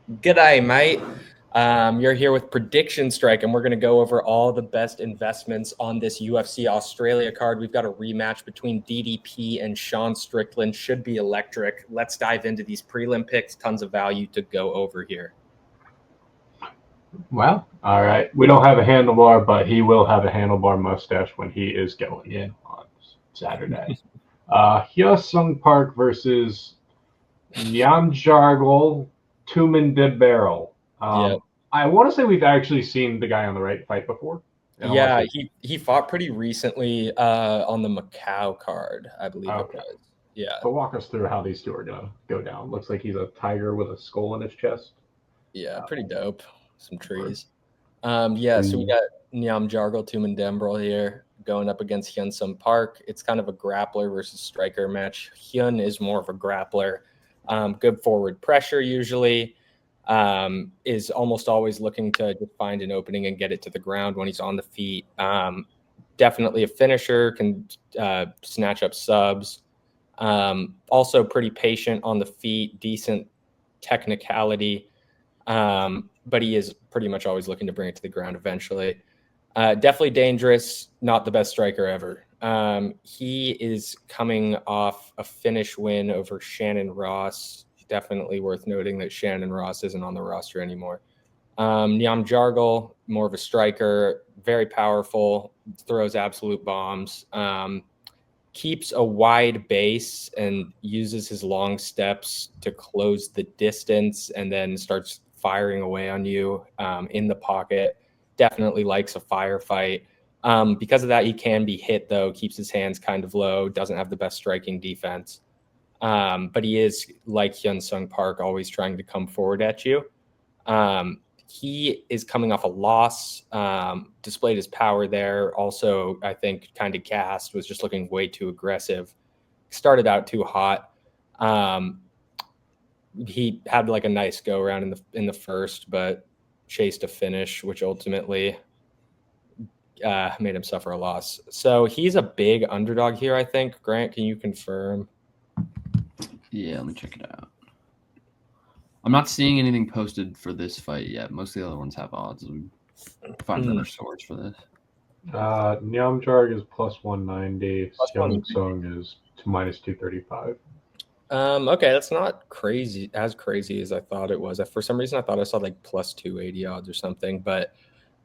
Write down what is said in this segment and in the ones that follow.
G'day, mate. You're here with PredictionStrike, and we're going to go over all the best investments on this UFC Australia card. We've got a rematch between DDP and Sean Strickland. Should be electric. Let's dive into these prelim picks. Tons of value to go over here. Well, all right. We don't have a handlebar, but he will have a handlebar mustache when he is going in on Saturday. Hyosung Park versus Nyanjargol Tumen Yeah. I want to say we've actually seen the guy on the right fight before. Yeah, he fought pretty recently on the Macau card, I believe it was. Yeah. So walk us through how these two are going to go down. Looks like he's a tiger with a skull in his chest. Yeah, pretty dope. Some trees. So we got Nyam Jargal Tumendembrel here going up against Hyun Sung Park. It's kind of a grappler versus striker match. Hyun is more of a grappler. Good forward pressure usually. Is almost always looking to just find an opening and get it to the ground when he's on the feet. Definitely a finisher, can snatch up subs. Also pretty patient on the feet, decent technicality. But he is pretty much always looking to bring it to the ground eventually. Definitely dangerous, not the best striker ever. He is coming off a finish win over Shannon Ross. Definitely worth noting that Shannon Ross isn't on the roster anymore. Nyam Jargal, more of a striker, very powerful, throws absolute bombs. Keeps a wide base and uses his long steps to close the distance and then starts firing away on you in the pocket. Definitely likes a firefight. Because of that, he can be hit, though, keeps his hands kind of low, doesn't have the best striking defense. But he is, like Hyun Sung Park, always trying to come forward at you. He is coming off a loss, displayed his power there. Also, I think kind of gassed, was just looking way too aggressive. Started out too hot. He had like a nice go around in the first, but chased a finish, which ultimately made him suffer a loss. So he's a big underdog here, I think. Grant, can you confirm? Yeah, let me check it out. I'm not seeing anything posted for this fight yet. Most of the other ones have odds. We find another source for this. Nyamjarg is plus 190. Hyun Sung is minus 235. Okay, that's not as crazy as I thought it was. For some reason, I thought I saw like plus 280 odds or something. But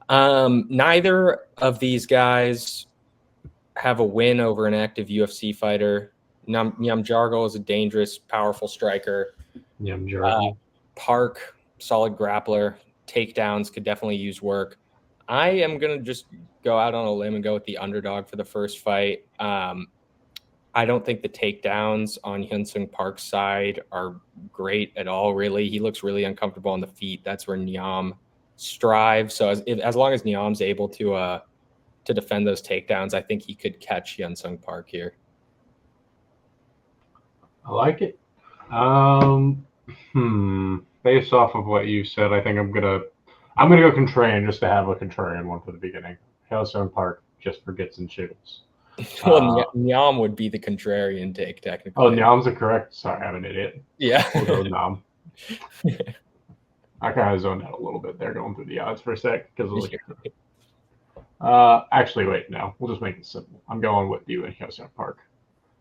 neither of these guys have a win over an active UFC fighter. Nyamjargal is a dangerous, powerful striker. Park, solid grappler. Takedowns could definitely use work. I am going to just go out on a limb and go with the underdog for the first fight. I don't think the takedowns on Hyun Sung Park's side are great at all, really. He looks really uncomfortable on the feet. That's where Nyam strives. So as long as Nyam's able to defend those takedowns, I think he could catch Hyun Sung Park here. I like it. Based off of what you said, I think I'm gonna go contrarian just to have a contrarian one for the beginning. Hyun Sung Park just for gets and shittles. Well, Nyam would be the contrarian take, technically. Oh, Nyam's a correct. Sorry, I'm an idiot. Yeah. We'll go Nyam. I kind of zoned out a little bit there going through the odds for a sec because actually, wait, no. We'll just make it simple. I'm going with you in Hyun Sung Park.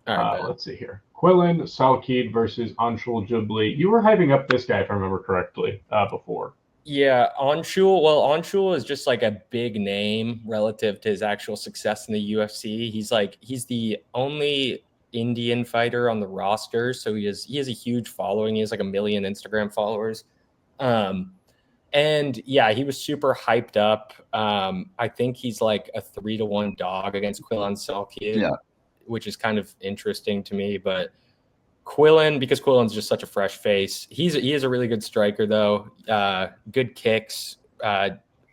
Right, let's see here. Quillen Salkid versus Anshul Jubli. You were hyping up this guy, if I remember correctly, before. Yeah, Anshul. Well, Anshul is just like a big name relative to his actual success in the UFC. He's the only Indian fighter on the roster, so he has a huge following. He has like 1 million Instagram followers. And yeah, he was super hyped up. I think he's like a 3-1 dog against Quillen Salkid. Yeah. Which is kind of interesting to me, but Quillen, because Quillen's just such a fresh face, he is a really good striker though. Good kicks,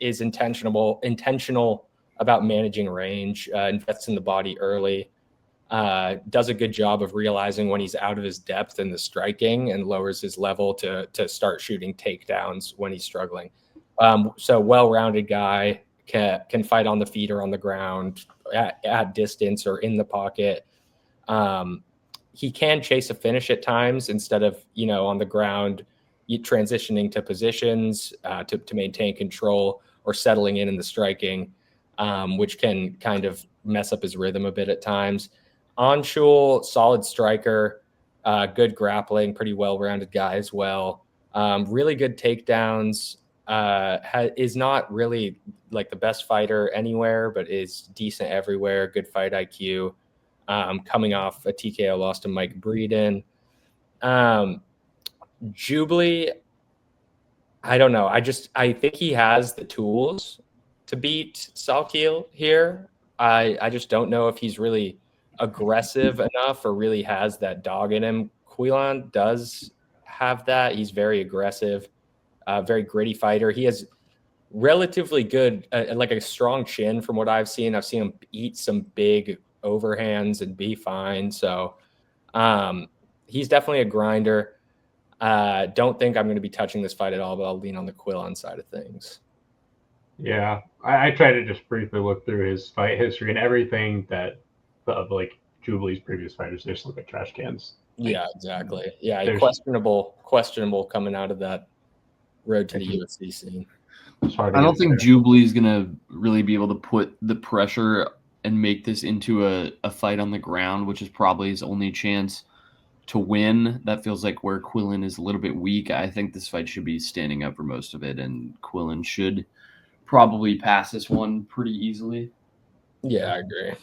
is intentional about managing range, invests in the body early, does a good job of realizing when he's out of his depth in the striking and lowers his level to start shooting takedowns when he's struggling. So well-rounded guy, can fight on the feet or on the ground, at distance or in the pocket. He can chase a finish at times instead of, on the ground, transitioning to positions to maintain control or settling in the striking, which can kind of mess up his rhythm a bit at times. Anshul, solid striker, good grappling, pretty well-rounded guy as well. Really good takedowns. Is not really like the best fighter anywhere, but is decent everywhere. Good fight IQ. Coming off a TKO loss to Mike Breeden. Jubilee, I don't know. I think he has the tools to beat Salkil here. I just don't know if he's really aggressive enough or really has that dog in him. Quillan does have that. He's very aggressive, very gritty fighter. He has relatively good, like a strong chin from what I've seen. I've seen him eat some big overhands and be fine. So he's definitely a grinder. Don't think I'm going to be touching this fight at all, but I'll lean on the Quillan side of things. Yeah, I tried to just briefly look through his fight history, and everything that of like Jubilee's previous fighters, they just look like trash cans. Yeah, exactly. Yeah, questionable coming out of that road to the UFC scene. I don't think Jubilee is going to really be able to put the pressure and make this into a fight on the ground, which is probably his only chance to win. That feels like where Quillan is a little bit weak. I think this fight should be standing up for most of it, and Quillan should probably pass this one pretty easily. Yeah, I agree.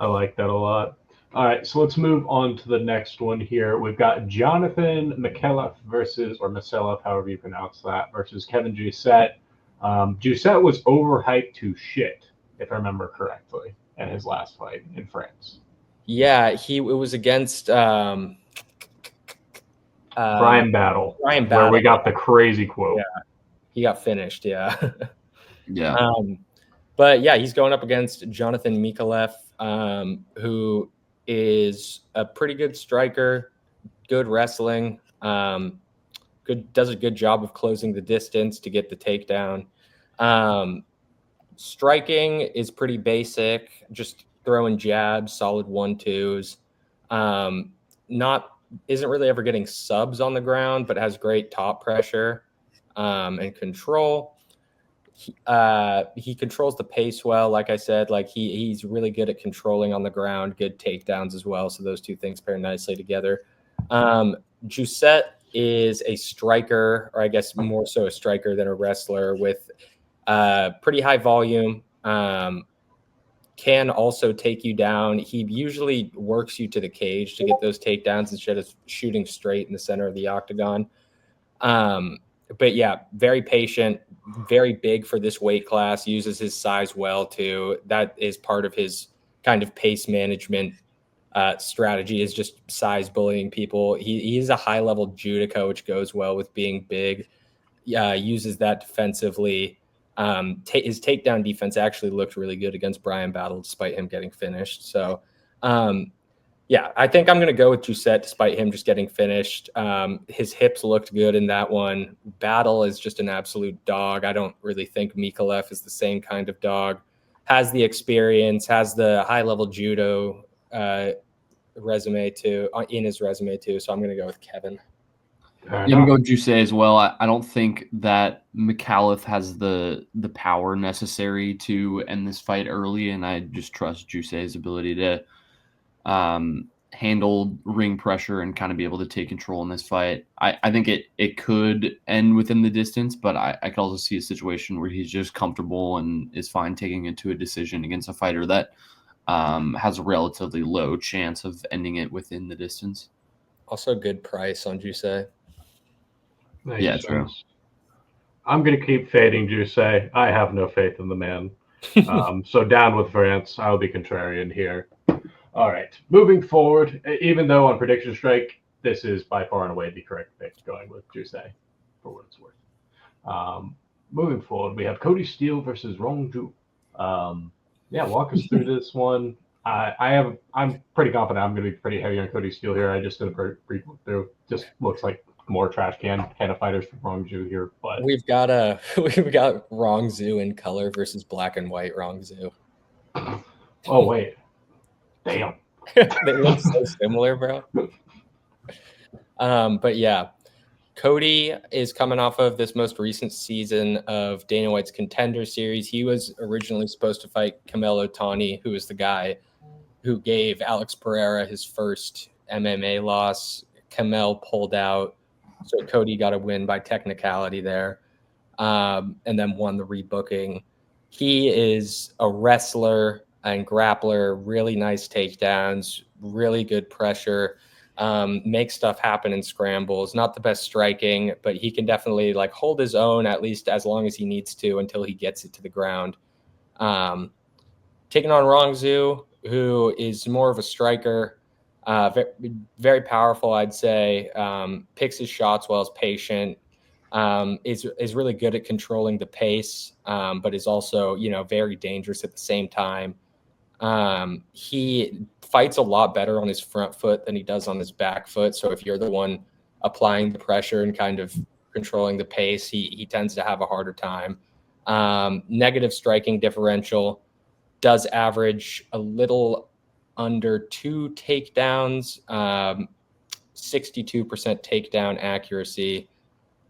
I like that a lot. All right, so let's move on to the next one here. We've got Jonathan Mikheyev versus, or Mikheyev, however you pronounce that, versus Kevin Jousset. Jousset was overhyped to shit, if I remember correctly, in his last fight in France. Yeah, it was against Brian Battle. Where we got the crazy quote. Yeah, he got finished. Yeah. Yeah. But yeah, he's going up against Jonathan Mikheyev, who is a pretty good striker, good wrestling, does a good job of closing the distance to get the takedown. Striking is pretty basic, just throwing jabs, solid 1-2s. Isn't really ever getting subs on the ground, but has great top pressure and control. He controls the pace well. Like I said, like he's really good at controlling on the ground, good takedowns as well. So those two things pair nicely together. Jousset is a striker, or I guess more so a striker than a wrestler, with pretty high volume. Can also take you down. He usually works you to the cage to get those takedowns instead of shooting straight in the center of the octagon. But yeah, very patient, very big for this weight class, uses his size well too. That is part of his kind of pace management strategy, is just size bullying people. He's a high level judoka, which goes well with being big. Uses that defensively. His takedown defense actually looked really good against Brian Battle, despite him getting finished. So, yeah, I think I'm going to go with Jousset despite him just getting finished. His hips looked good in that one. Battle is just an absolute dog. I don't really think Mikheyev is the same kind of dog. Has the experience, has the high-level judo resume too, in his resume too. So I'm going to go with Kevin. Yeah, I'm going to go with Jousset as well. I don't think that Mikheyev has the power necessary to end this fight early, and I just trust Jousset's ability to handle ring pressure and kind of be able to take control in this fight. I think it could end within the distance, but I could also see a situation where he's just comfortable and is fine taking it to a decision against a fighter that has a relatively low chance of ending it within the distance. Also good price on Jousset. Yeah, true. I'm going to keep fading Jousset. I have no faith in the man. So down with France. I'll be contrarian here. All right. Moving forward, even though on PredictionStrike, this is by far and away the correct pick, going with Jousset for what it's worth. Moving forward, we have Cody Steele versus Rong Zhu. Yeah, walk us through this one. I'm pretty confident I'm going to be pretty heavy on Cody Steele here. I just did a brief look through. Just looks like more trash can kind of fighters for Rong Zhu here, but we've got Rong Zhu in color versus black and white Rong Zhu. Oh wait, damn, they look so similar, bro. But yeah, Cody is coming off of this most recent season of Dana White's Contender Series. He was originally supposed to fight Camelo Tani, who is the guy who gave Alex Pereira his first MMA loss. Camel pulled out, so Cody got a win by technicality there, and then won the rebooking. He is a wrestler and grappler, really nice takedowns, really good pressure, makes stuff happen in scrambles. Not the best striking, but he can definitely like hold his own, at least as long as he needs to, until he gets it to the ground. Taking on Rongzhu, who is more of a striker, very, very powerful, I'd say. Picks his shots well, is patient, is really good at controlling the pace, but is also, very dangerous at the same time. He fights a lot better on his front foot than he does on his back foot. So if you're the one applying the pressure and kind of controlling the pace, he tends to have a harder time. Negative striking differential, does average a little under 2 takedowns, 62% takedown accuracy,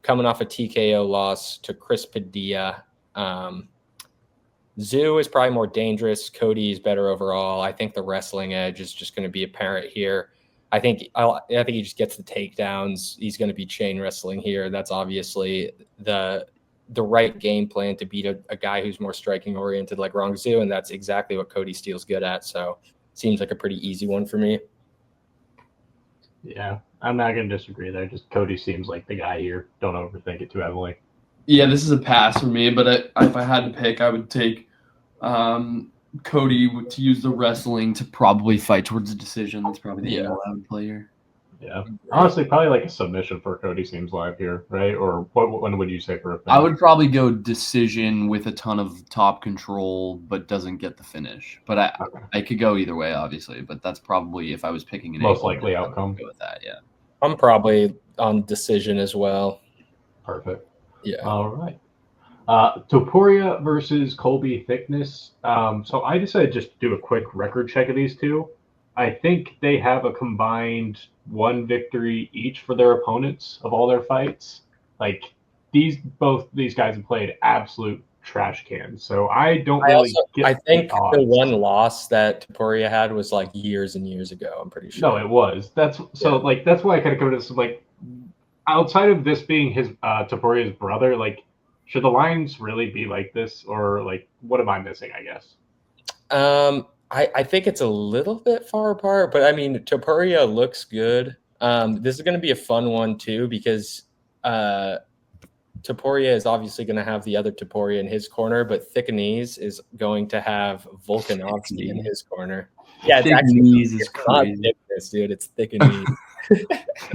coming off a TKO loss to Chris Padilla. Zhu is probably more dangerous. Cody is better overall. I think the wrestling edge is just going to be apparent here. I think he just gets the takedowns. He's going to be chain wrestling here. That's obviously the right game plan to beat a guy who's more striking oriented like Rongzhu, and that's exactly what Cody Steele's good at. So seems like a pretty easy one for me. Yeah, I'm not going to disagree there. Just Cody seems like the guy here. Don't overthink it too heavily. Yeah, this is a pass for me, but if I had to pick, I would take Cody to use the wrestling to probably fight towards a decision. That's probably the angle I would play here. Yeah, honestly, probably like a submission for Cody seems like here, right? Or when would you say for a finish? I would probably go decision with a ton of top control, but doesn't get the finish. But I could go either way, obviously. But that's probably, if I was picking an most likely outcome. Go with that, yeah. I'm probably on decision as well. Perfect. Yeah. All right. Topuria versus Colby Thickness. So I decided just to do a quick record check of these two. I think they have a combined 1 victory each for their opponents of all their fights. Like both these guys have played absolute trash cans. So I don't really get. I think the one loss that Topuria had was like years and years ago. I'm pretty sure. No, it was. That's why I kind of come to this like outside of this being his Topuria's brother, like should the lines really be like this, or like what am I missing? I guess. I think it's a little bit far apart, but I mean, Topuria looks good. This is going to be a fun one too, because Topuria is obviously going to have the other Topuria in his corner, but Thickenese is going to have Volkanovski in his corner. Yeah, it's Thickenese is crazy. Not thickness, dude. It's Thickenese.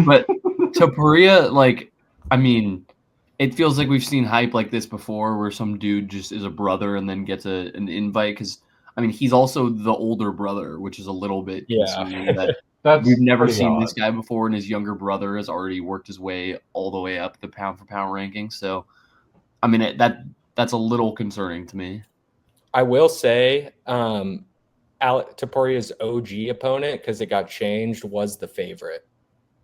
But Topuria, like, I mean, it feels like we've seen hype like this before, where some dude just is a brother and then gets an invite because. I mean, he's also the older brother, which is a little bit concerning that we've never seen this guy before, and his younger brother has already worked his way all the way up the pound-for-pound ranking. So, I mean, that's a little concerning to me. I will say Topuria's OG opponent, because it got changed, was the favorite.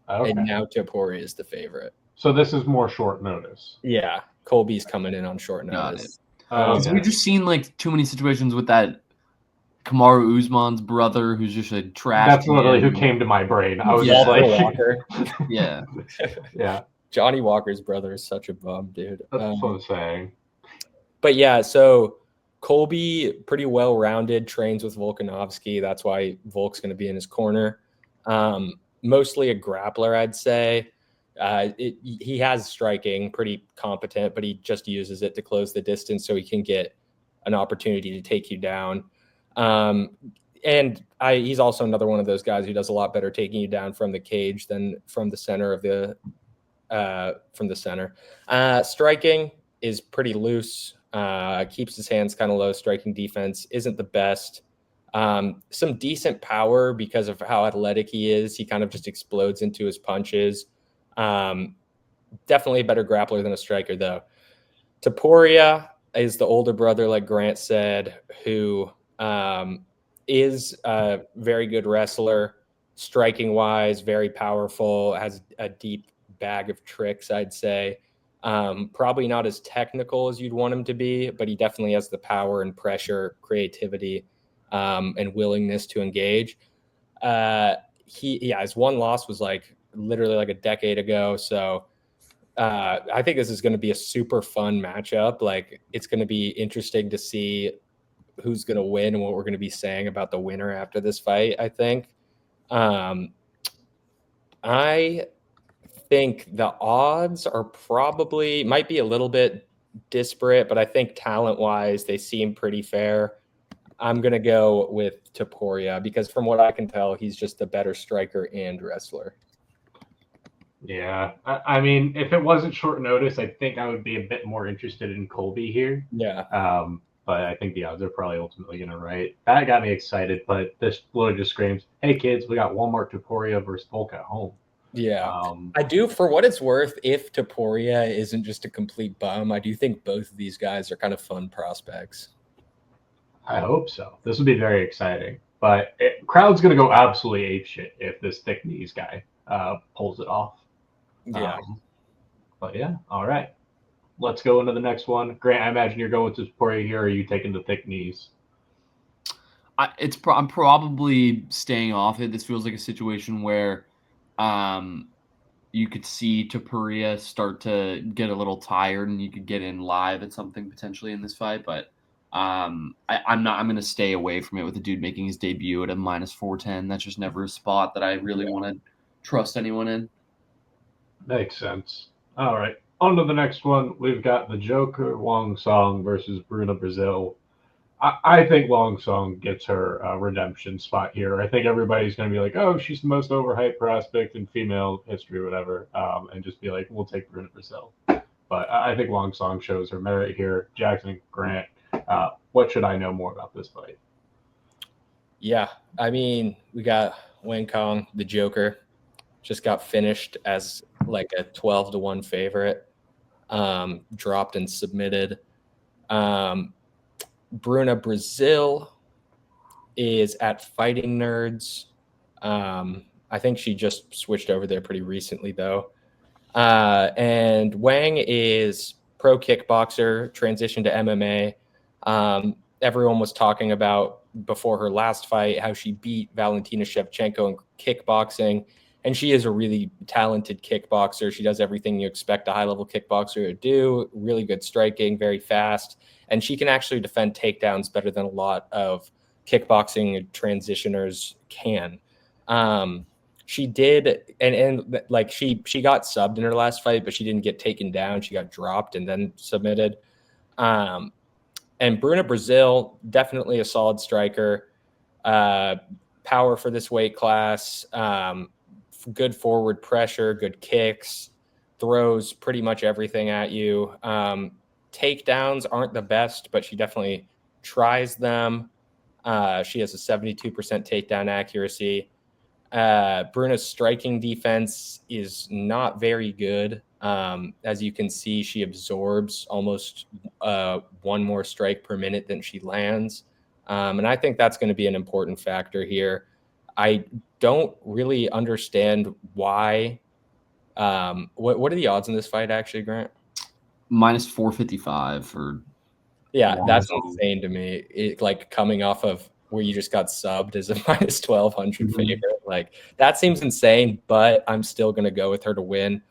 Okay. And now Topuria is the favorite. So this is more short notice. Yeah, Colby's coming in on short notice. We've just seen like too many situations with that Kamaru Usman's brother, who's just a trash. That's literally who came to my brain. I was just like, Walker. Yeah. Johnny Walker's brother is such a bum, dude. That's what I'm saying. But yeah, so Colby, pretty well-rounded, trains with Volkanovski. That's why Volk's going to be in his corner. Mostly a grappler, I'd say. He has striking, pretty competent, but he just uses it to close the distance so he can get an opportunity to take you down. He's also another one of those guys who does a lot better taking you down from the cage than from the center of striking is pretty loose, keeps his hands kind of low. Striking defense isn't the best. Some decent power because of how athletic he is. He kind of just explodes into his punches. Definitely a better grappler than a striker, though. Topuria is the older brother, like Grant said, who is a very good wrestler, striking wise, very powerful, has a deep bag of tricks, I'd say. Probably not as technical as you'd want him to be, but he definitely has the power and pressure, creativity, and willingness to engage. His one loss was like literally like a decade ago. So I think this is going to be a super fun matchup. Like, it's going to be interesting to see who's going to win and what we're going to be saying about the winner after this fight, I think. I think the odds are might be a little bit disparate, but I think talent-wise, they seem pretty fair. I'm going to go with Topuria because from what I can tell, he's just a better striker and wrestler. Yeah. I mean, if it wasn't short notice, I think I would be a bit more interested in Colby here. Yeah. But I think the odds are probably ultimately going to right. That got me excited, but this literally just screams, hey, kids, we got Walmart Topuria versus Volk at home. Yeah. I do, for what it's worth, if Topuria isn't just a complete bum, I do think both of these guys are kind of fun prospects. I hope so. This would be very exciting. But crowd's going to go absolutely apeshit if this thick knees guy pulls it off. Yeah. But yeah, all right. Let's go into the next one. Grant, I imagine you're going to Topuria here, or are you taking the thick knees? I'm probably staying off it. This feels like a situation where you could see Topuria start to get a little tired, and you could get in live at something potentially in this fight. But I'm going to stay away from it with a dude making his debut at a -410. That's just never a spot that I really want to trust anyone in. Makes sense. All right. On to the next one. We've got the Joker Wong Song versus Bruna Brazil. I think Wong Song gets her redemption spot here. I think everybody's going to be like, oh, she's the most overhyped prospect in female history or whatever, and just be like, we'll take Bruna Brazil. But I think Wong Song shows her merit here. Jackson, Grant, what should I know more about this fight? Yeah, I mean, we got Wang Kong, the Joker, just got finished as like a 12-1 favorite, dropped and submitted. Bruna Brazil is at Fighting Nerds. I think she just switched over there pretty recently, though. And Wang is pro kickboxer, transitioned to MMA. Everyone was talking about before her last fight how she beat Valentina Shevchenko in kickboxing. And she is a really talented kickboxer. She does everything you expect a high-level kickboxer to do. Really good striking, very fast. And she can actually defend takedowns better than a lot of kickboxing transitioners can. She did, and like she got subbed in her last fight, but she didn't get taken down. She got dropped and then submitted. And Bruna Brazil, definitely a solid striker. Power for this weight class. Good forward pressure, good kicks, throws pretty much everything at you. Takedowns aren't the best, but she definitely tries them. She has a 72% takedown accuracy. Bruna's striking defense is not very good. As you can see, she absorbs almost one more strike per minute than she lands. And I think that's going to be an important factor here. I don't really understand why. What are the odds in this fight, actually, Grant? -455 for. Yeah, that's insane to me. It, like, coming off of where you just got subbed as a -1200 favorite. Like, that seems insane, but I'm still going to go with her to win.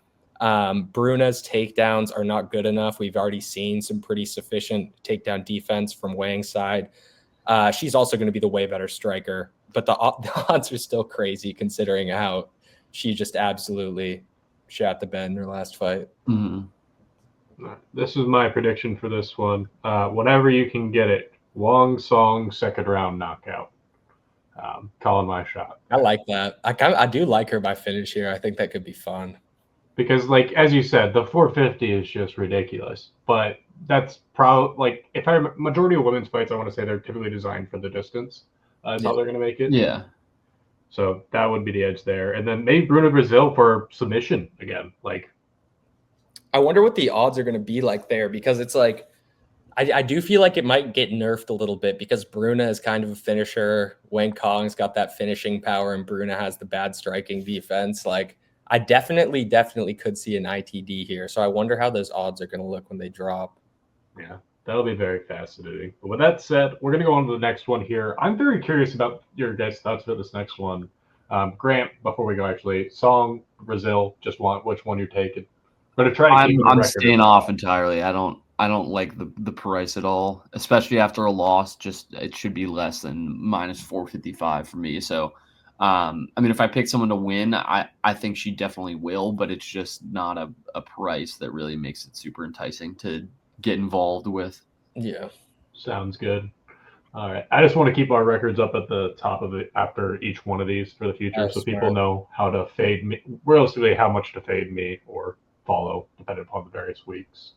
Bruna's takedowns are not good enough. We've already seen some pretty sufficient takedown defense from Wang's side. She's also going to be the way better striker, but the odds are still crazy considering how she just absolutely shot the bed in her last fight. Mm-hmm. This is my prediction for this one. Whenever you can get it, Wong Song second round knockout. Calling my shot. I like that. I do like her by finish here. I think that could be fun. Because, like, as you said, the 450 is just ridiculous. But that's probably, like, if I majority of women's fights, I want to say they're typically designed for the distance. That's how they're going to make it. Yeah. So that would be the edge there. And then maybe Bruna Brazil for submission again. Like, I wonder what the odds are going to be like there, because it's like, I do feel like it might get nerfed a little bit because Bruna is kind of a finisher. Wang Kong's got that finishing power and Bruna has the bad striking defense. Like, I definitely could see an ITD here. So I wonder how those odds are going to look when they drop. Yeah, that'll be very fascinating. But with that said, we're going to go on to the next one here. I'm very curious about your guys' thoughts about this next one. Grant, before we go, actually, Song, Brazil, just want which one you're taking. I'm going to try and keep I'm staying off entirely. I don't like the price at all, especially after a loss. Just it should be less than minus 455 for me. So, I mean, if I pick someone to win, I think she definitely will, but it's just not a price that really makes it super enticing to get involved with. Yeah. Sounds good. All right. I just want to keep our records up at the top of it after each one of these for the future, so people know how to fade me, realistically, how much to fade me or follow, depending upon the various weeks.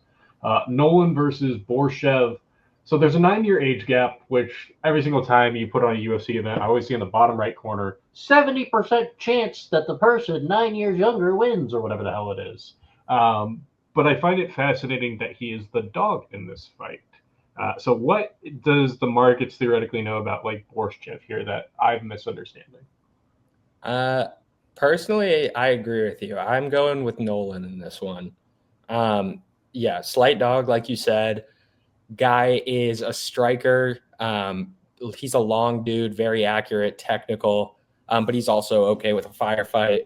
Nolan versus Borshev. So there's a 9-year age gap, which every single time you put on a UFC event, I always see in the bottom right corner, 70% chance that the person 9 years younger wins, or whatever the hell it is. But I find it fascinating that he is the dog in this fight. So what does the markets theoretically know about like Borshev here that I'm misunderstanding? Personally, I agree with you. I'm going with Nolan in this one. Yeah, slight dog, like you said. Guy is a striker. He's a long dude, very accurate, technical, but he's also okay with a firefight.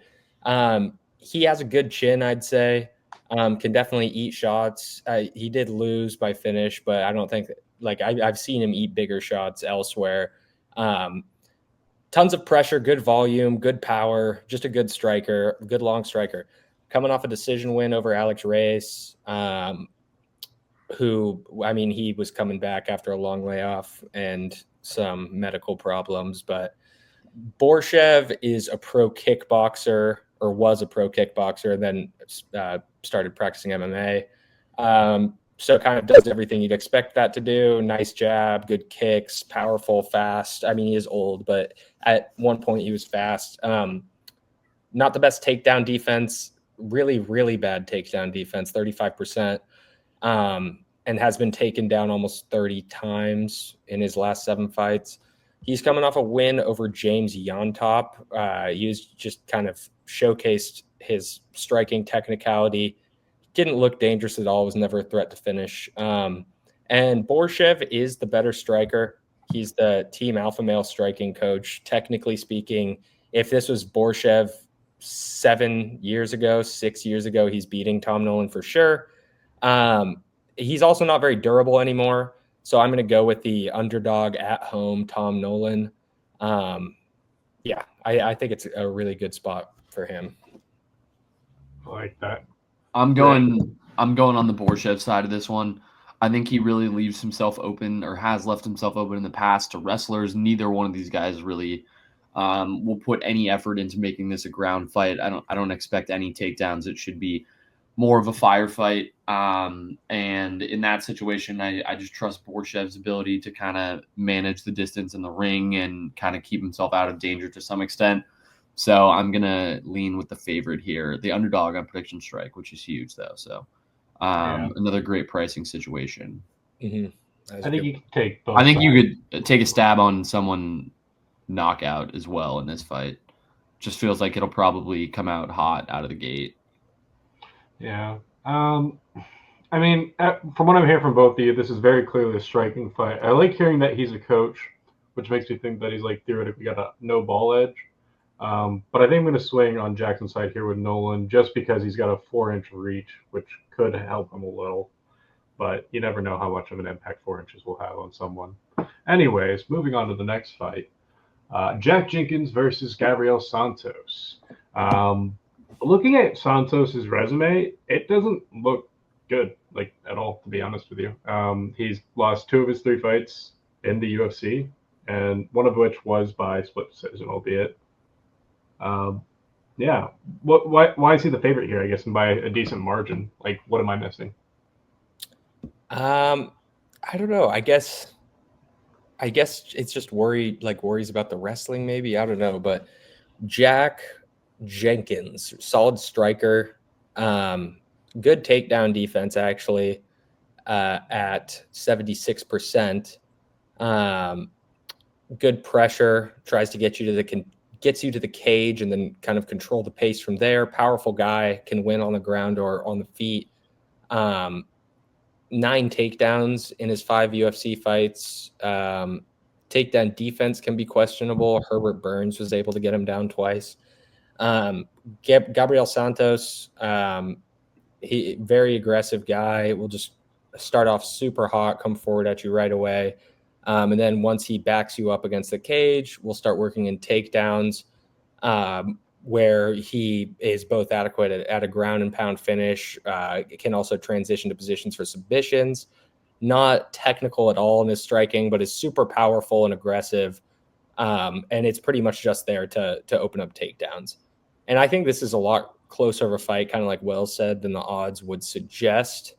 He has a good chin, I'd say. Can definitely eat shots. He did lose by finish, but I don't think I've seen him eat bigger shots elsewhere. Tons of pressure, good volume, good power, just a good striker, good long striker. Coming off a decision win over Alex Reyes, who, I mean, he was coming back after a long layoff and some medical problems, but Borshev is a pro kickboxer, or was a pro kickboxer, and then started practicing MMA. So kind of does everything you'd expect that to do. Nice jab, good kicks, powerful, fast. I mean, he is old, but at one point he was fast. Not the best takedown defense, really bad takedown defense, 35%, and has been taken down almost 30 times in his last 7 fights. He's coming off a win over James Yontop. He was just kind of showcased his striking technicality. Didn't look dangerous at all. Was never a threat to finish. And Borshev is the better striker. He's the team alpha male striking coach. Technically speaking, if this was Borshev 7 years ago, 6 years ago, he's beating Tom Nolan for sure. He's also not very durable anymore. So I'm going to go with the underdog at home, Tom Nolan. Yeah, I think it's a really good spot for him. I like that. I'm going on the Borshev side of this one. I think he really leaves himself open, or has left himself open in the past, to wrestlers. Neither one of these guys really will put any effort into making this a ground fight. I don't expect any takedowns. It should be more of a firefight. And in that situation, I just trust Borshev's ability to kind of manage the distance in the ring and kind of keep himself out of danger to some extent. So I'm going to lean with the favorite here, the underdog on PredictionStrike, which is huge, though. So another great pricing situation. Mm-hmm. I think you could take both. I think you could take a stab on someone knockout as well in this fight. Just feels like it'll probably come out hot out of the gate. Yeah. I mean, from what I'm hearing from both of you, this is very clearly a striking fight. I like hearing that he's a coach, which makes me think that he's like theoretically got a no ball edge. But I think I'm going to swing on Jackson's side here with Nolan, just because he's got a 4-inch reach, which could help him a little. But you never know how much of an impact 4 inches will have on someone. Anyways, moving on to the next fight. Jack Jenkins versus Gabriel Santos. Looking at Santos's resume, it doesn't look good, like, at all, to be honest with you. He's lost 2 of his 3 fights in the UFC, and one of which was by split decision, albeit. Yeah. Why is he the favorite here, I guess, and by a decent margin? Like, what am I missing? I don't know. I guess it's just worries about the wrestling, maybe. I don't know. But Jack Jenkins, solid striker, good takedown defense, actually, at 76%. Good pressure, tries to get you to the gets you to the cage and then kind of control the pace from there. Powerful guy, can win on the ground or on the feet. 9 takedowns in his 5 UFC fights. Takedown defense can be questionable. Herbert Burns was able to get him down twice. Gabriel Santos, he very aggressive guy. Will just start off super hot, come forward at you right away. And then once he backs you up against the cage, we'll start working in takedowns, where he is both adequate at a ground and pound finish. Can also transition to positions for submissions. Not technical at all in his striking, but is super powerful and aggressive. And it's pretty much just there to open up takedowns. And I think this is a lot closer of a fight, kind of like Will said, than the odds would suggest.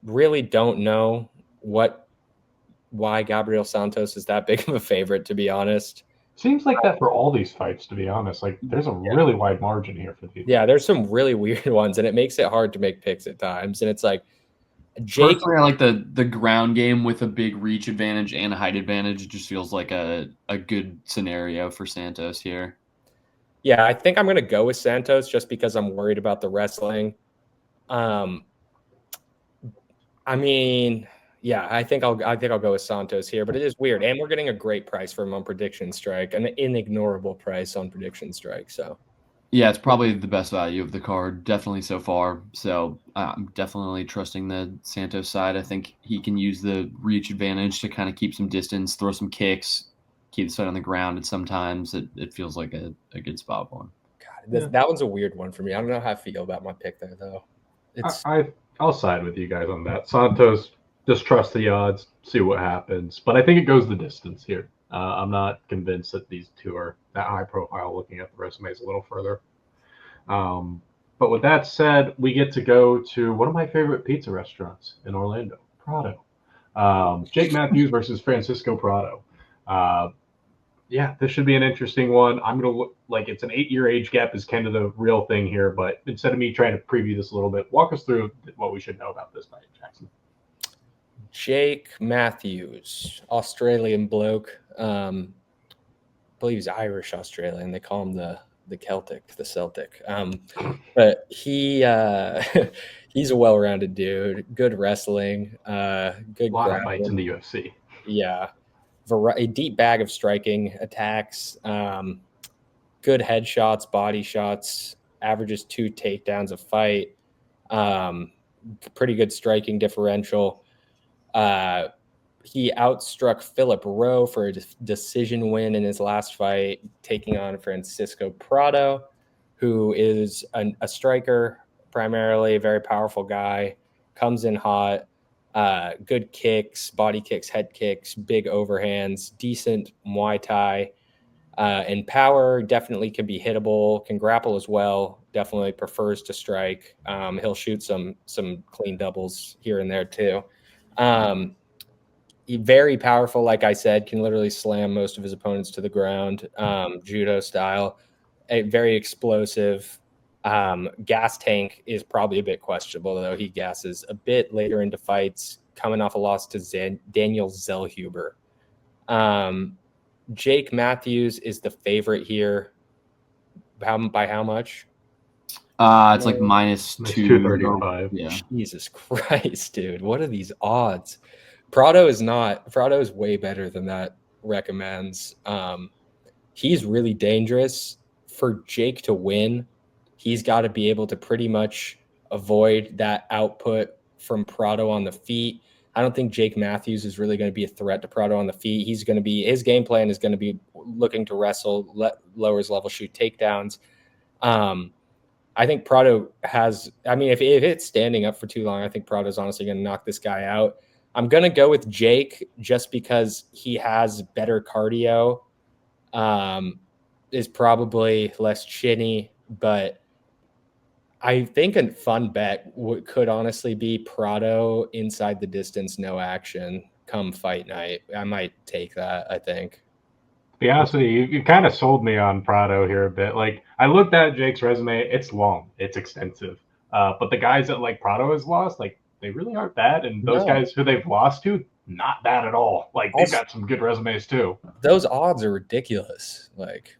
Really don't know why Gabriel Santos is that big of a favorite, to be honest. Seems like that for all these fights, to be honest. Like, there's a really wide margin here for these. Yeah, there's some really weird ones, and it makes it hard to make picks at times. And it's like, Jake, personally, I like the ground game with a big reach advantage and a height advantage. It just feels like a good scenario for Santos here. Yeah, I think I'm going to go with Santos just because I'm worried about the wrestling. I mean, yeah, I think I'll go with Santos here, but it is weird, and we're getting a great price for him on PredictionStrike, an inignorable price on PredictionStrike. So, yeah, it's probably the best value of the card, definitely so far. So I'm definitely trusting the Santos side. I think he can use the reach advantage to kind of keep some distance, throw some kicks, keep the fight on the ground, and sometimes it feels like a good spot for him. God, that one's a weird one for me. I don't know how I feel about my pick there, though. I'll side with you guys on that. Santos, just trust the odds, see what happens. But I think it goes the distance here. I'm not convinced that these two are that high profile looking at the resumes a little further. But with that said, we get to go to one of my favorite pizza restaurants in Orlando, Prado. Jake Matthews versus Francisco Prado. Yeah, this should be an interesting one. I'm going to look like it's an 8-year age gap is kind of the real thing here. But instead of me trying to preview this a little bit, walk us through what we should know about this fight, Jackson. Jake Matthews, Australian bloke. I believe he's Irish Australian. They call him the Celtic. But he he's a well-rounded dude. Good wrestling. Good. A lot of fights in the UFC. Yeah. A deep bag of striking attacks, good headshots, body shots, averages 2 takedowns a fight, pretty good striking differential. He outstruck Philip Rowe for a decision win in his last fight, taking on Francisco Prado, who is a striker primarily, a very powerful guy, comes in hot. Good kicks, body kicks, head kicks, big overhands, decent Muay Thai, and power. Definitely can be hittable, can grapple as well. Definitely prefers to strike. He'll shoot some clean doubles here and there too. Very powerful, like I said, can literally slam most of his opponents to the ground, judo style. Very explosive. Gas tank is probably a bit questionable, though. He gasses a bit later into fights, coming off a loss to Daniel Zellhuber. Jake Matthews is the favorite here. By how much? It's like minus 235. Yeah. Jesus Christ, dude. What are these odds? Prado is way better than that recommends. He's really dangerous. For Jake to win, he's got to be able to pretty much avoid that output from Prado on the feet. I don't think Jake Matthews is really going to be a threat to Prado on the feet. His game plan is going to be looking to wrestle, lower his level, shoot takedowns. I think Prado has, if it's standing up for too long, I think Prado's honestly going to knock this guy out. I'm going to go with Jake just because he has better cardio, is probably less chinny, but I think a fun bet could honestly be Prado inside the distance, no action, come fight night. I might take that, I think. To be honest with you, you kind of sold me on Prado here a bit. Like, I looked at Jake's resume. It's long. It's extensive. But the guys that, like, Prado has lost, like, they really aren't bad. And those guys who they've lost to, not bad at all. Like, they've got some good resumes too. Those odds are ridiculous. Like,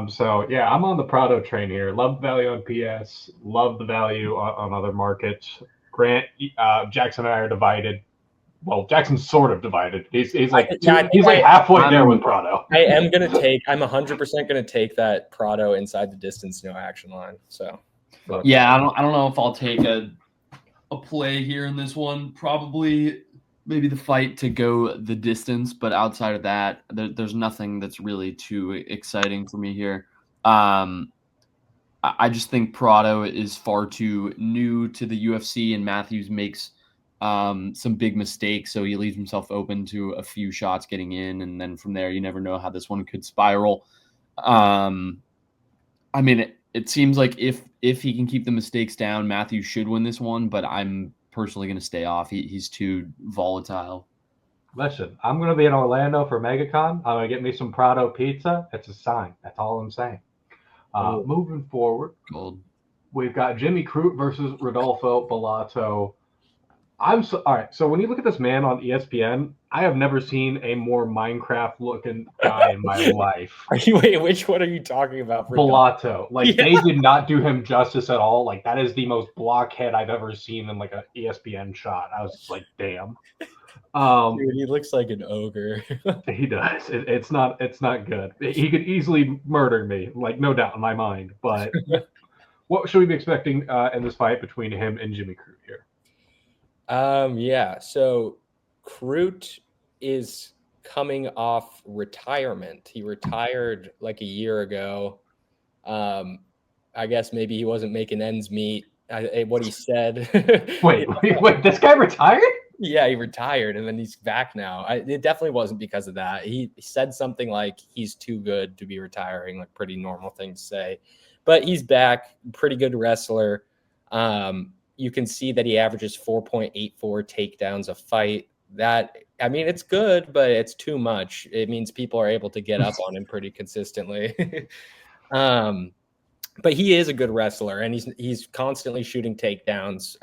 so yeah, I'm on the Prado train here. Love the value on PS. Love the value on other markets. Grant, Jackson and I are divided. Well, Jackson's sort of divided. He's like halfway there with Prado. I'm 100% gonna take that Prado inside the distance, no action line. So yeah, I don't know if I'll take a play here in this one. Probably maybe the fight to go the distance, but outside of that, there's nothing that's really too exciting for me here. I just think Prado is far too new to the UFC, and Matthews makes some big mistakes, so he leaves himself open to a few shots getting in, and then from there, you never know how this one could spiral. I mean, it seems like if he can keep the mistakes down, Matthews should win this one, but I'm personally going to stay off. He's too volatile. Listen, I'm going to be in Orlando for MegaCon. I'm going to get me some Prado pizza. It's a sign. That's all I'm saying. Moving forward, we've got Jimmy Crute versus Rodolfo Bellato. All right. So when you look at this man on ESPN, I have never seen a more Minecraft-looking guy in my life. Wait, which one are you talking about? Bellato. Like, they did not do him justice at all. Like, that is the most blockhead I've ever seen in like an ESPN shot. I was like, damn. Dude, he looks like an ogre. He does. It's not good. He could easily murder me, like, no doubt in my mind. But what should we be expecting in this fight between him and Jimmy Crute here? Yeah. So Crute is coming off retirement. He retired like a year ago. I guess maybe he wasn't making ends meet. What he said. Wait, this guy retired? Yeah, he retired, and then he's back now. It definitely wasn't because of that. He said something like he's too good to be retiring, like pretty normal thing to say. But he's back, pretty good wrestler. You can see that he averages 4.84 takedowns a fight. It's good, but it's too much. It means people are able to get up on him pretty consistently. But he is a good wrestler, and he's constantly shooting takedowns.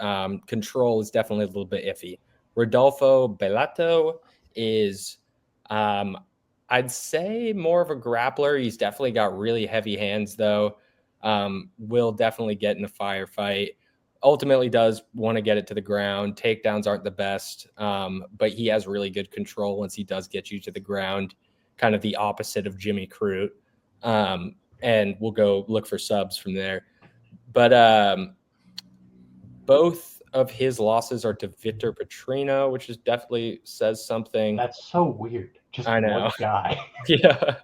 Control is definitely a little bit iffy. Rodolfo Bellato is, I'd say, more of a grappler. He's definitely got really heavy hands, though. Will definitely get in a firefight. Ultimately does want to get it to the ground. Takedowns aren't the best, but he has really good control once he does get you to the ground, kind of the opposite of Jimmy Crute. And we'll go look for subs from there. But both of his losses are to Victor Petrino, which is definitely says something. That's so weird. I know. One guy. Yeah.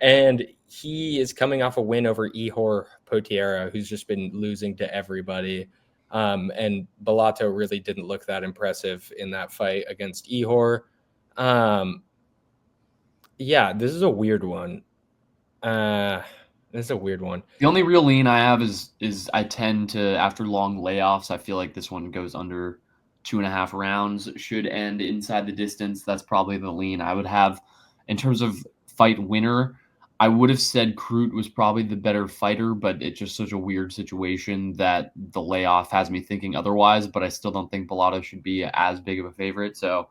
And he is coming off a win over Ihor Potieria, who's just been losing to everybody. And Bellato really didn't look that impressive in that fight against Ihor. Yeah, this is a weird one. This is a weird one. The only real lean I have is I tend to, after long layoffs, I feel like this one goes under 2.5 rounds, should end inside the distance. That's probably the lean I would have. In terms of fight winner, I would have said Crute was probably the better fighter, but it's just such a weird situation that the layoff has me thinking otherwise, but I still don't think Bellato should be as big of a favorite. So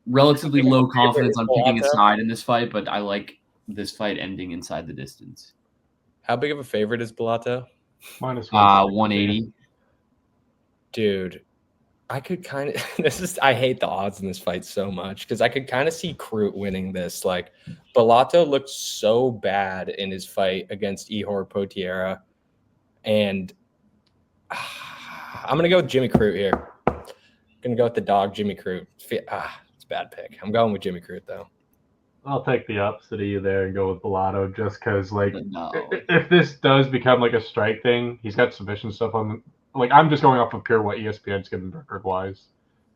relatively low confidence on picking a side in this fight, but I like this fight ending inside the distance. How big of a favorite is Bellato? Minus 180. Dude, I could kind of I hate the odds in this fight so much because I could kind of see Crute winning this. Like, Bellato looked so bad in his fight against Ihor Potieria, and I'm gonna go with Jimmy Crute here. I'm gonna go with the dog Jimmy Crute. It's a bad pick. I'm going with Jimmy Crute though. I'll take the opposite of you there and go with Bellato just because, like, if this does become like a strike thing, he's got submission stuff on. Like, I'm just going off of pure what ESPN's given record-wise.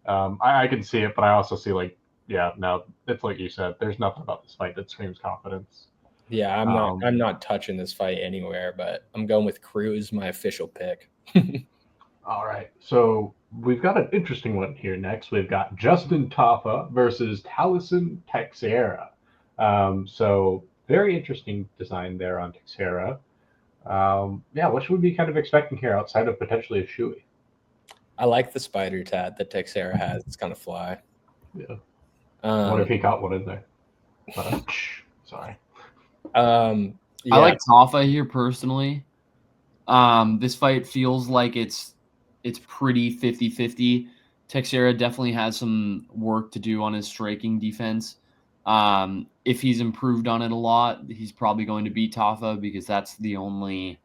I can see it, but I also see, like, yeah, no, it's like you said. There's nothing about this fight that screams confidence. Yeah, I'm not touching this fight anywhere, but I'm going with Crute as my official pick. All right, so we've got an interesting one here next. We've got Justin Tafa versus Taliesin Teixeira. So very interesting design there on Teixeira. What should we be kind of expecting here outside of potentially a shoey? I like the spider tat that Teixeira has. It's kind of fly. Yeah. I wonder if he got one in there. Sorry. I like Tafa here personally. This fight feels like it's pretty 50-50. Teixeira definitely has some work to do on his striking defense. If he's improved on it a lot, he's probably going to beat Tafa because that's the only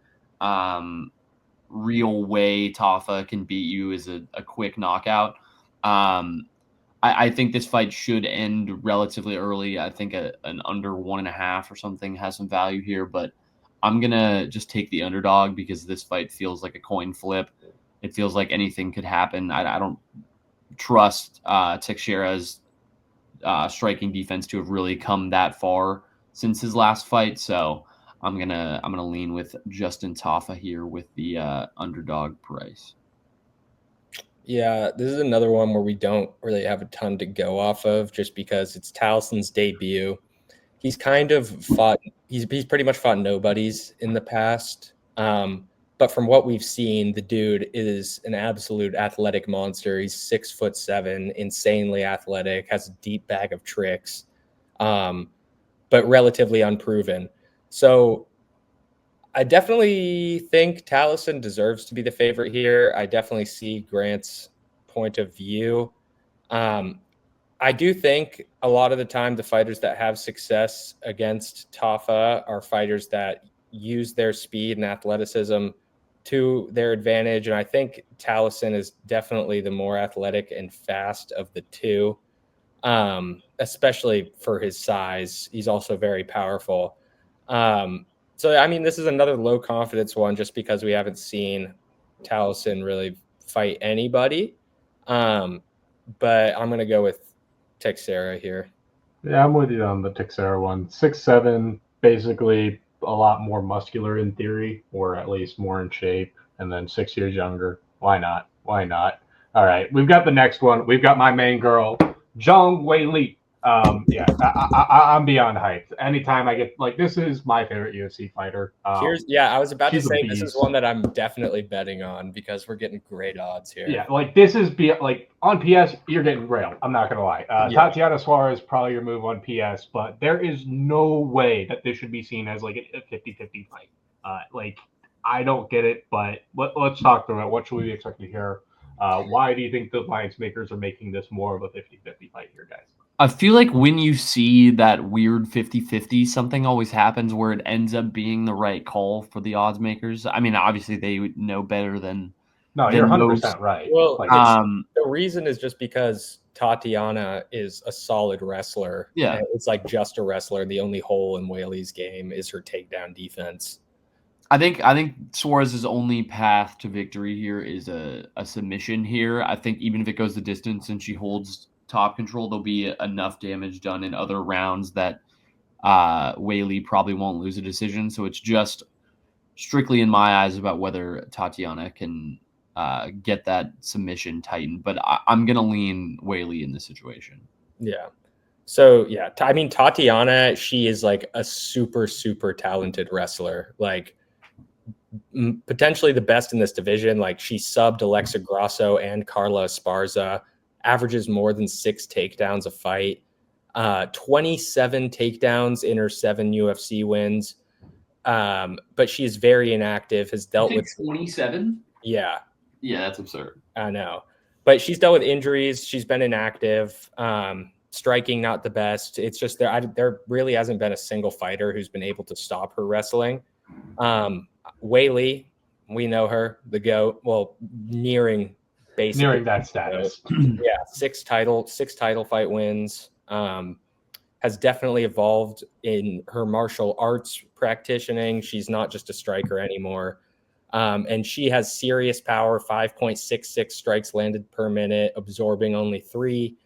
real way Tafa can beat you is a quick knockout. I think this fight should end relatively early. I think an under 1.5 or something has some value here, but I'm going to just take the underdog because this fight feels like a coin flip. It feels like anything could happen. I don't trust Teixeira's striking defense to have really come that far since his last fight. So I'm gonna lean with Justin Tafa here with the underdog price. Yeah, this is another one where we don't really have a ton to go off of just because it's Talison's debut. He's kind of fought, he's pretty much fought nobodies in the past. But from what we've seen, the dude is an absolute athletic monster. He's 6'7", insanely athletic, has a deep bag of tricks, but relatively unproven. So I definitely think Talison deserves to be the favorite here. I definitely see Grant's point of view. I do think a lot of the time the fighters that have success against Tafa are fighters that use their speed and athleticism to their advantage. And I think Talison is definitely the more athletic and fast of the two, especially for his size. He's also very powerful. So, I mean, this is another low confidence one just because we haven't seen Talison really fight anybody. But I'm going to go with Teixeira here. Yeah, I'm with you on the Teixeira one. 6'7", basically a lot more muscular in theory, or at least more in shape, and then 6 years younger. Why not? Why not? All right, we've got the next one. We've got my main girl, Zhang Weili. Yeah, I'm beyond hyped. Anytime I get this is my favorite UFC fighter. I was about to say this is one that I'm definitely betting on because we're getting great odds here. Yeah, this is on PS, you're getting railed. I'm not gonna lie. Tatiana Suarez probably your move on PS, but there is no way that this should be seen as a 50-50 fight. I don't get it, but let's talk through it. What should we be expecting to hear? Why do you think the alliance makers are making this more of a 50-50 fight here, guys? I feel like when you see that weird 50-50, something always happens where it ends up being the right call for the odds makers. I mean, obviously they know better than. No, you're 100% right. Well, the reason is just because Tatiana is a solid wrestler. Yeah, it's just a wrestler. The only hole in Weili's game is her takedown defense. I think Suarez's only path to victory here is a submission here. I think even if it goes the distance and she holds top control, there'll be enough damage done in other rounds that Weili probably won't lose a decision. So it's just strictly in my eyes about whether Tatiana can get that submission tightened. But I'm going to lean Weili in this situation. Yeah. So, yeah, I mean, Tatiana, she is a super, super talented wrestler. Potentially the best in this division. She subbed Alexa Grasso and Carla Esparza, averages more than 6 takedowns a fight, 27 takedowns in her 7 UFC wins. But she is very inactive, has dealt with 27. Yeah, that's absurd. I know, but she's dealt with injuries. She's been inactive. Striking not the best. It's just there really hasn't been a single fighter who's been able to stop her wrestling. Weili, we know her, the GOAT. Well, nearing that status. Yeah, 6 title fight wins. Has definitely evolved in her martial arts practicing. She's not just a striker anymore. And she has serious power, 5.66 strikes landed per minute, absorbing only 3.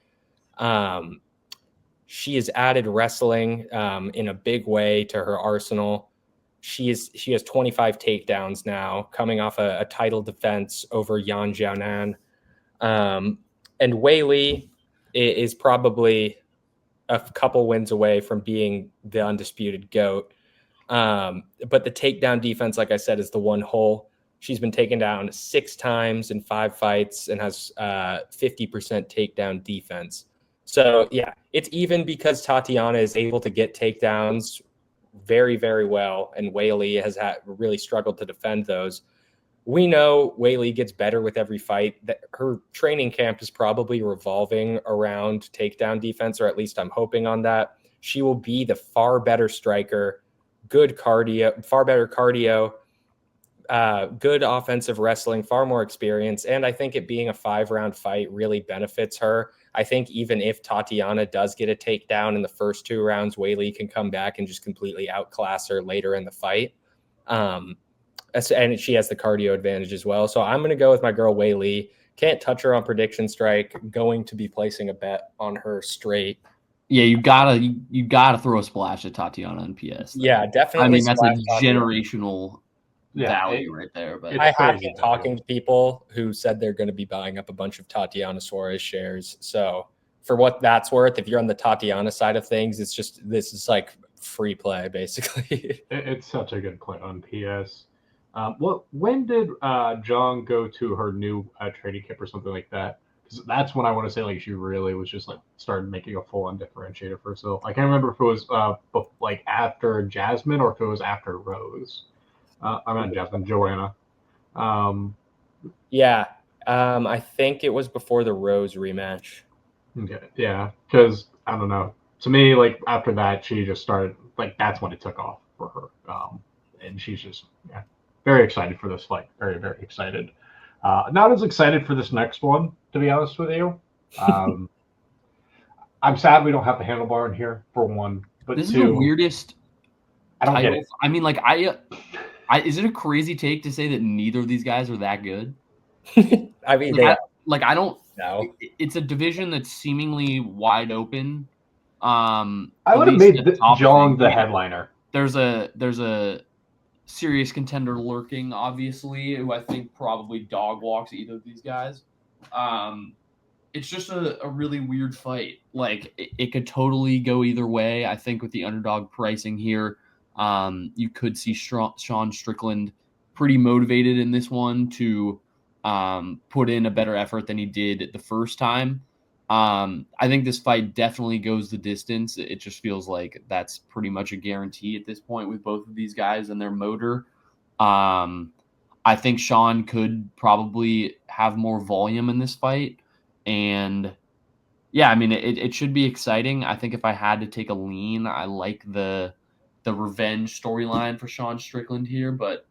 She has added wrestling in a big way to her arsenal. She has 25 takedowns now, coming off a title defense over Yan Xiaonan. And Weili is probably a couple wins away from being the undisputed GOAT. But the takedown defense, like I said, is the one hole. She's been taken down 6 times in 5 fights and has 50% takedown defense. So, yeah, it's even because Tatiana is able to get takedowns very, very well, and Weili has really struggled to defend those. We know Weili gets better with every fight. That her training camp is probably revolving around takedown defense, or at least I'm hoping on that. She will be the far better striker, good cardio, far better cardio, good offensive wrestling, far more experience. And I think it being a 5-round fight really benefits her. I think even if Tatiana does get a takedown in the first 2 rounds, Weili can come back and just completely outclass her later in the fight. And she has the cardio advantage as well. So I'm going to go with my girl Weili. Can't touch her on Prediction Strike. Going to be placing a bet on her straight. Yeah, you gotta throw a splash at Tatiana and PS. Though. Yeah, definitely. I mean, that's a generational value right there. But I have been talking to people who said they're going to be buying up a bunch of Tatiana Suarez shares. So for what that's worth, if you're on the Tatiana side of things, this is like free play basically. It's such a good play on PS. When did Zhang go to her new training camp or something like that? Because that's when I want to say like she really was just like started making a full-on differentiator for herself. I can't remember if it was like after Jasmine or if it was after Rose. I'm not Jasmine, Joanna. Yeah, I think it was before the Rose rematch. Okay, yeah, because I don't know. To me, like after that, she just started like that's when it took off for her, and she's just very excited for this fight. Very, very excited. Not as excited for this next one, to be honest with you. I'm sad we don't have the handlebar in here for one, but this two, is the weirdest. I don't get it. I mean, like is it a crazy take to say that neither of these guys are that good? I mean, I don't know. It's a division that's seemingly wide open. I would have made Zhang the headliner. There's a serious contender lurking, obviously, who I think probably dog walks either of these guys. It's just a really weird fight. Like it could totally go either way. I think with the underdog pricing here, you could see Sean Strickland pretty motivated in this one to put in a better effort than he did the first time. I think this fight definitely goes the distance. It just feels like that's pretty much a guarantee at this point with both of these guys and their motor. I think Sean could probably have more volume in this fight. And yeah, I mean, it should be exciting. I think if I had to take a lean, I like the revenge storyline for Sean Strickland here, but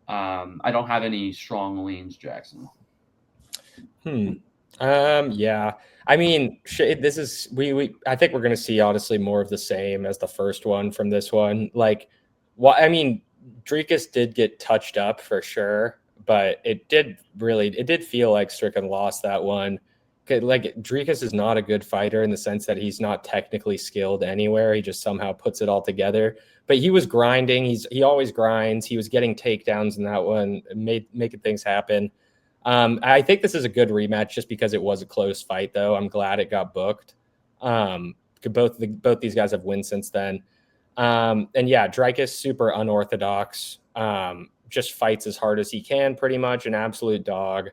I don't have any strong leans, Jackson. Yeah. I mean, this is I think we're going to see honestly more of the same as the first one from this one. Like, I mean, Dricus did get touched up for sure, but it did feel like Strickland lost that one. Like, Dricus is not a good fighter in the sense that he's not technically skilled anywhere. He just somehow puts it all together. But he was grinding. He always grinds. He was getting takedowns in that one, making things happen. I think this is a good rematch just because it was a close fight, though. I'm glad it got booked. Both these guys have wins since then. And yeah, Dricus, super unorthodox. Just fights as hard as he can, pretty much an absolute dog.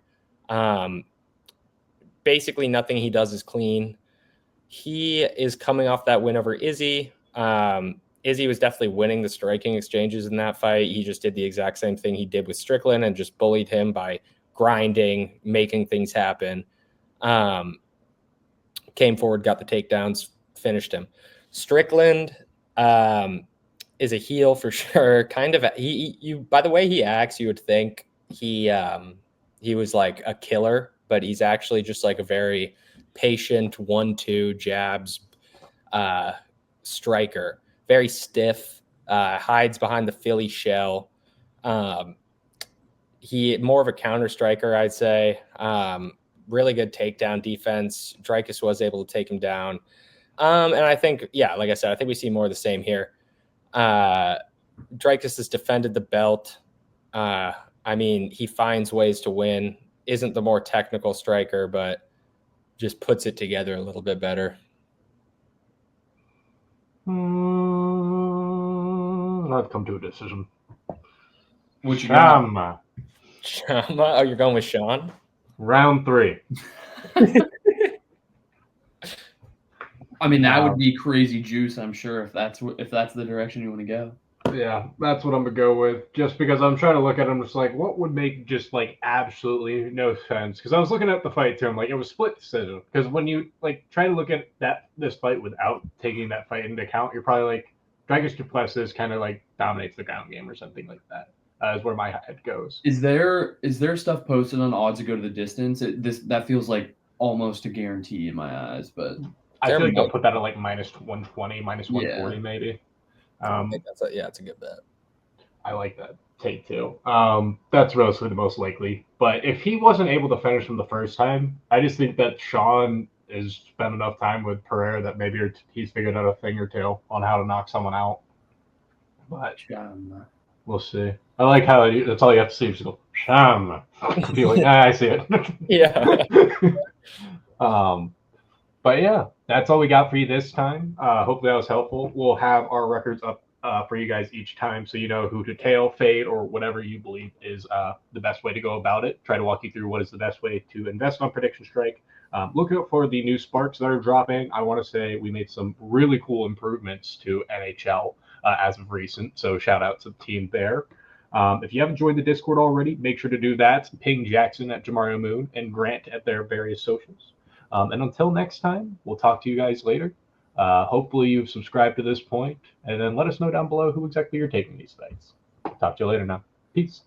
Basically, nothing he does is clean. He is coming off that win over Izzy. Izzy was definitely winning the striking exchanges in that fight. He just did the exact same thing he did with Strickland and just bullied him by grinding, making things happen. Came forward, got the takedowns, finished him. Strickland is a heel for sure. Kind of by the way he acts, you would think he was like a killer, but he's actually just like a very patient 1-2 jabs striker. Very stiff, hides behind the Philly shell. He more of a counter striker, I'd say. Really good takedown defense. Dricus was able to take him down. And I think, yeah, like I said, I think we see more of the same here. Dricus has defended the belt. I mean, he finds ways to win. Isn't the more technical striker, but just puts it together a little bit better. I've come to a decision. What you got? Shama? Oh, you're going with Sean? Round 3. I mean, that would be crazy juice, I'm sure, if that's the direction you want to go. Yeah, that's what I'm gonna go with. Just because I'm trying to look at them, just like what would make just like absolutely no sense. Because I was looking at the fight too, I'm like, it was split decision. Because when you like try to look at this fight without taking that fight into account, you're probably like Dricus to Plessis kind of like dominates the ground game or something like that. Is where my head goes. Is there stuff posted on odds to go to the distance? That feels like almost a guarantee in my eyes, but I feel like they'll put that at like minus 120, minus 140 maybe. I think it's a good bet. I like that take too. That's relatively the most likely. But if he wasn't able to finish him the first time, I just think that Sean has spent enough time with Pereira that maybe he's figured out a thing or two on how to knock someone out. But we'll see. I like how that's all you have to see. Just go, Sham. Be like, I see it. Yeah. But yeah, that's all we got for you this time. Hopefully that was helpful. We'll have our records up for you guys each time, so you know who to tail, fade, or whatever you believe is the best way to go about it. Try to walk you through what is the best way to invest on PredictionStrike. Look out for the new sparks that are dropping. I want to say we made some really cool improvements to NHL as of recent, so shout out to the team there. If you haven't joined the Discord already, make sure to do that. Ping Jackson at Jamario Moon and Grant at their various socials. And until next time, we'll talk to you guys later. Hopefully you've subscribed to this point, and then let us know down below who exactly you're taking these fights. Talk to you later now. Peace.